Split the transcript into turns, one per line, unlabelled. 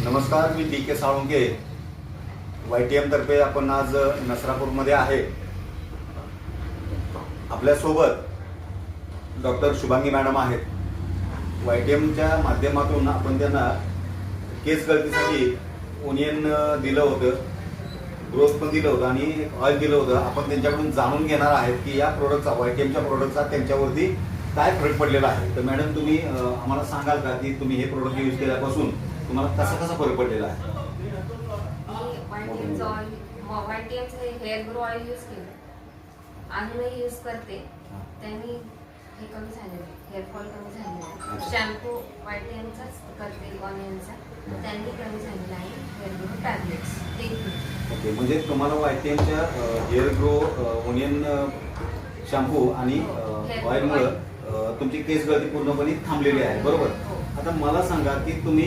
नमस्कार, मी डी के साळुंके. YTM तर्फे आपण आज नसरापूरमध्ये आहे. आपल्यासोबत डॉक्टर शुभांगी मॅडम आहेत. YTMच्या माध्यमातून आपण त्यांना केस गळतीसाठी ओनियन दिलं होतं, ग्रोथ पण दिलं होतं आणि ऑइल दिलं होतं. आपण त्यांच्याकडून जाणून घेणार आहेत की या प्रोडक्टचा, YTMच्या प्रोडक्टचा त्यांच्यावरती काय फरक पडलेला आहे. तर मॅडम, तुम्ही आम्हाला सांगाल का की तुम्ही हे प्रोडक्ट यूज केल्यापासून तुम्हाला कसा फरक पडलेला आहे?
YTMचं हेअर ग्रो ऑइल यूज केलं, अजूनही यूज करते. त्यांनी हे कमी झालेलं आहे, हेअरफॉल कमी झालेला आहे. शॅम्पू YTMचाच करते, ऑनियनचा, त्यांनी कमी झालेला आहे. हेअर ग्रो टॅबलेट्स
ओके, म्हणजे तुम्हाला YTMच्या हेअर ग्रो ओनियन शॅम्पू आणि ऑइलमुळे तुमची केस गळती पूर्णपणे थांबलेली आहे, बरोबर? आता मला सांगा की तुम्ही